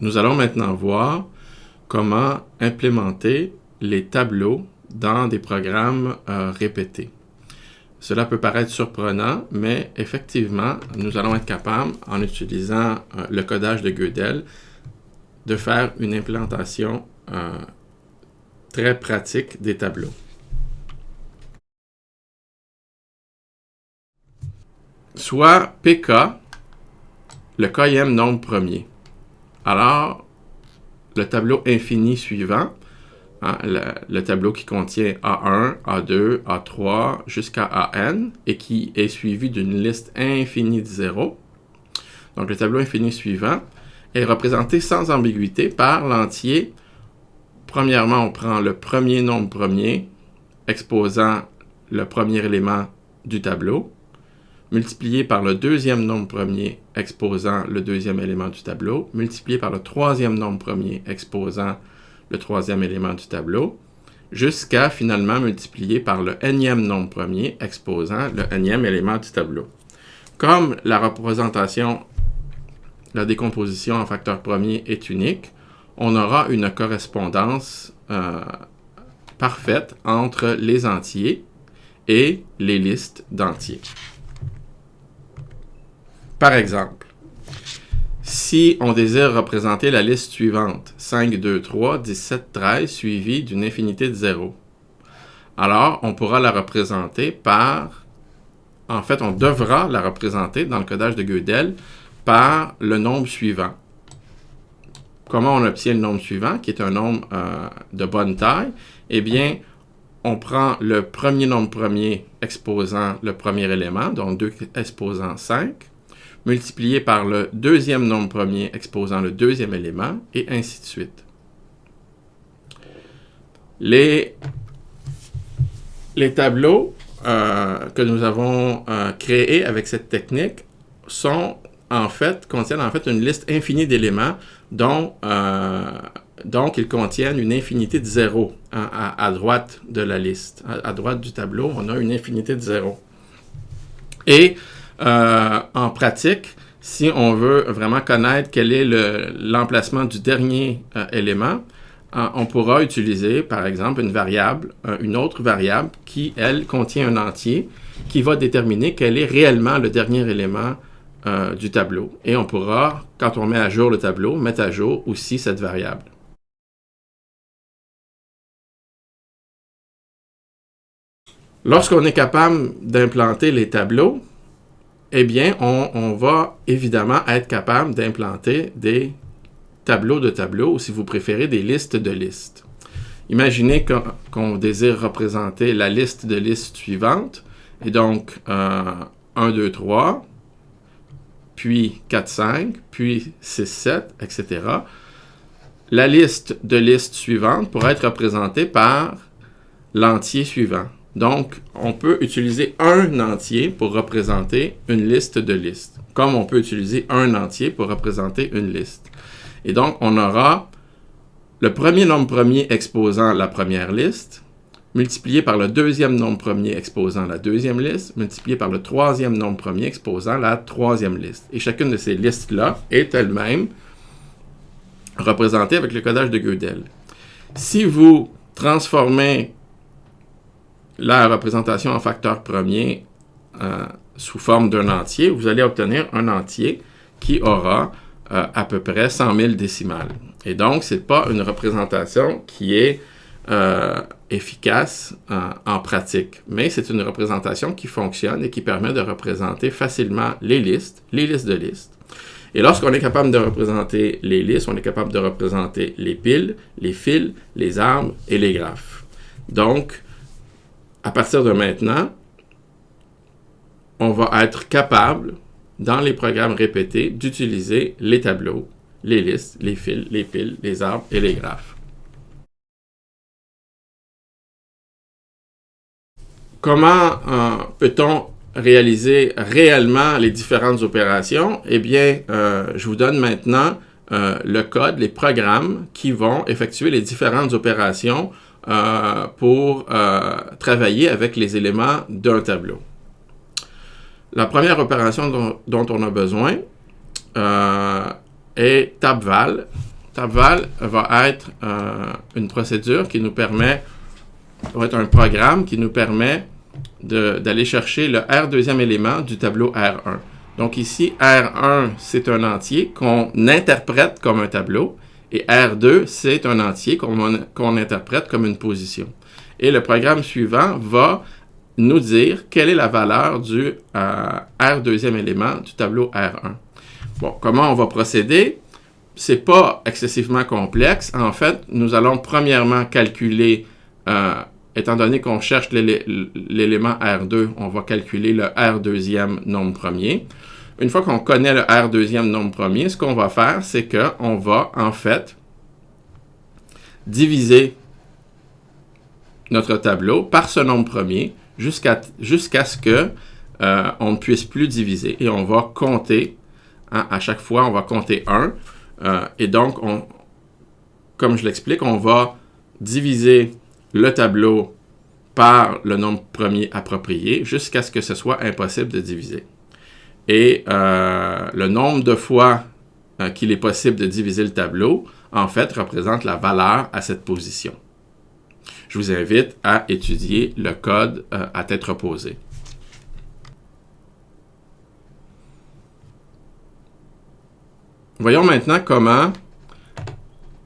Nous allons maintenant voir comment implémenter les tableaux dans des programmes répétés. Cela peut paraître surprenant, mais effectivement, nous allons être capables, en utilisant le codage de Gödel, de faire une implémentation très pratique des tableaux. Soit PK, le km nombre premier. Alors, le tableau infini suivant, le tableau qui contient A1, A2, A3 jusqu'à AN et qui est suivi d'une liste infinie de 0. Donc, le tableau infini suivant est représenté sans ambiguïté par l'entier. Premièrement, on prend le premier nombre premier exposant le premier élément du tableau, multiplié par le deuxième nombre premier exposant le deuxième élément du tableau, multiplié par le troisième nombre premier exposant le troisième élément du tableau, jusqu'à finalement multiplier par le nème nombre premier exposant le nème élément du tableau. Comme la représentation, la décomposition en facteur premier est unique, on aura une correspondance parfaite entre les entiers et les listes d'entiers. Par exemple, si on désire représenter la liste suivante, 5, 2, 3, 17, 13, suivie d'une infinité de 0, alors on pourra la représenter par... En fait, on devra la représenter dans le codage de Gödel par le nombre suivant. Comment on obtient le nombre suivant, qui est un nombre de bonne taille? Eh bien, on prend le premier nombre premier exposant le premier élément, donc 2 exposant 5, multiplié par le deuxième nombre premier exposant le deuxième élément, et ainsi de suite. Les tableaux que nous avons créés avec cette technique contiennent en fait une liste infinie d'éléments dont ils contiennent une infinité de 0 à droite de la liste. À droite du tableau, on a une infinité de 0. Et en pratique, si on veut vraiment connaître quel est l'emplacement du dernier élément, on pourra utiliser, par exemple, une autre variable qui, elle, contient un entier qui va déterminer quel est réellement le dernier élément du tableau. Et on pourra, quand on met à jour le tableau, mettre à jour aussi cette variable. Lorsqu'on est capable d'implanter les tableaux, eh bien, on va évidemment être capable d'implanter des tableaux de tableaux, ou si vous préférez, des listes de listes. Imaginez qu'on désire représenter la liste de listes suivante, et donc 1, 2, 3, puis 4, 5, puis 6, 7, etc. La liste de listes suivante pourrait être représentée par l'entier suivant. Donc, on peut utiliser un entier pour représenter une liste de listes, comme on peut utiliser un entier pour représenter une liste. Et donc, on aura le premier nombre premier exposant la première liste, multiplié par le deuxième nombre premier exposant la deuxième liste, multiplié par le troisième nombre premier exposant la troisième liste. Et chacune de ces listes-là est elle-même représentée avec le codage de Gödel. Si vous transformez la représentation en facteur premier sous forme d'un entier, vous allez obtenir un entier qui aura à peu près 100 000 décimales. Et donc, ce n'est pas une représentation qui est efficace en pratique, mais c'est une représentation qui fonctionne et qui permet de représenter facilement les listes de listes. Et lorsqu'on est capable de représenter les listes, on est capable de représenter les piles, les fils, les arbres et les graphes. Donc, à partir de maintenant, on va être capable, dans les programmes répétés, d'utiliser les tableaux, les listes, les fils, les piles, les arbres et les graphes. Comment peut-on réaliser réellement les différentes opérations? Eh bien, je vous donne maintenant le code, les programmes qui vont effectuer les différentes opérations pour travailler avec les éléments d'un tableau. La première opération dont on a besoin et tabval. Tabval va être une procédure qui nous permet, va être un programme qui nous permet d'aller chercher le R deuxième élément du tableau R1. Donc ici, R1, c'est un entier qu'on interprète comme un tableau, et R2, c'est un entier qu'on interprète comme une position. Et le programme suivant va nous dire quelle est la valeur du R deuxième élément du tableau R1. Bon, comment on va procéder? C'est pas excessivement complexe. En fait, nous allons premièrement calculer, étant donné qu'on cherche l'élément R2, on va calculer le R deuxième nombre premier. Une fois qu'on connaît le R deuxième nombre premier, ce qu'on va faire, c'est qu'on va, en fait, diviser notre tableau par ce nombre premier jusqu'à ce que on ne puisse plus diviser. Et on va compter, hein, à chaque fois, on va compter 1. Et donc, comme je l'explique, on va diviser le tableau par le nombre premier approprié jusqu'à ce que ce soit impossible de diviser. Et le nombre de fois qu'il est possible de diviser le tableau, en fait, représente la valeur à cette position. Je vous invite à étudier le code à tête reposée. Voyons maintenant comment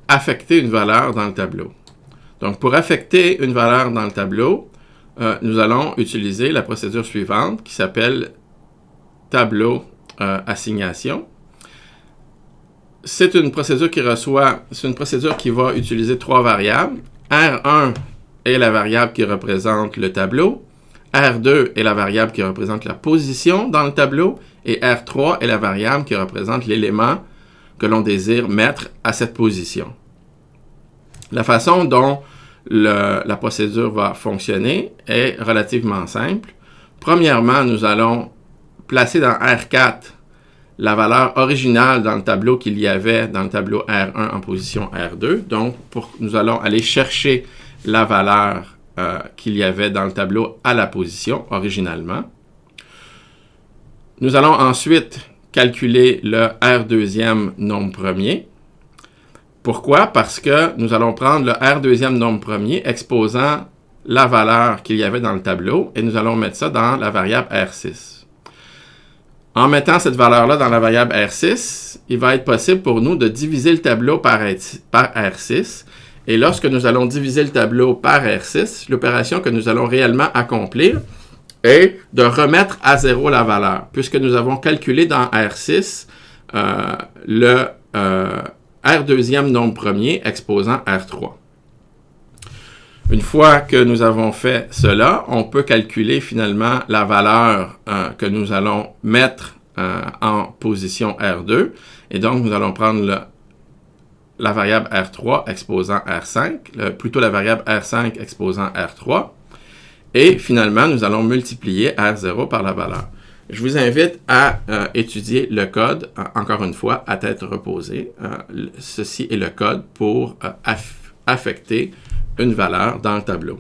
affecter une valeur dans le tableau. Donc, pour affecter une valeur dans le tableau, nous allons utiliser la procédure suivante qui s'appelle tableau assignation. C'est une procédure qui va utiliser trois variables. R1 est la variable qui représente le tableau. R2 est la variable qui représente la position dans le tableau. Et R3 est la variable qui représente l'élément que l'on désire mettre à cette position. La façon dont la procédure va fonctionner est relativement simple. Premièrement, nous allons placer dans R4 la valeur originale dans le tableau qu'il y avait dans le tableau R1 en position R2. Donc, nous allons aller chercher la valeur qu'il y avait dans le tableau à la position originalement. Nous allons ensuite calculer le R deuxième nombre premier. Pourquoi? Parce que nous allons prendre le R deuxième nombre premier exposant la valeur qu'il y avait dans le tableau et nous allons mettre ça dans la variable R6. En mettant cette valeur-là dans la variable R6, il va être possible pour nous de diviser le tableau par R6. Et lorsque nous allons diviser le tableau par R6, l'opération que nous allons réellement accomplir est de remettre à 0 la valeur, puisque nous avons calculé dans R6 le R deuxième nombre premier exposant R3. Une fois que nous avons fait cela, on peut calculer finalement la valeur que nous allons mettre en position R2. Et donc, nous allons prendre la variable R3 exposant R5, plutôt la variable R5 exposant R3. Et finalement, nous allons multiplier R0 par la valeur. Je vous invite à étudier le code, encore une fois, à tête reposée. Ceci est le code pour affecter une valeur dans le tableau.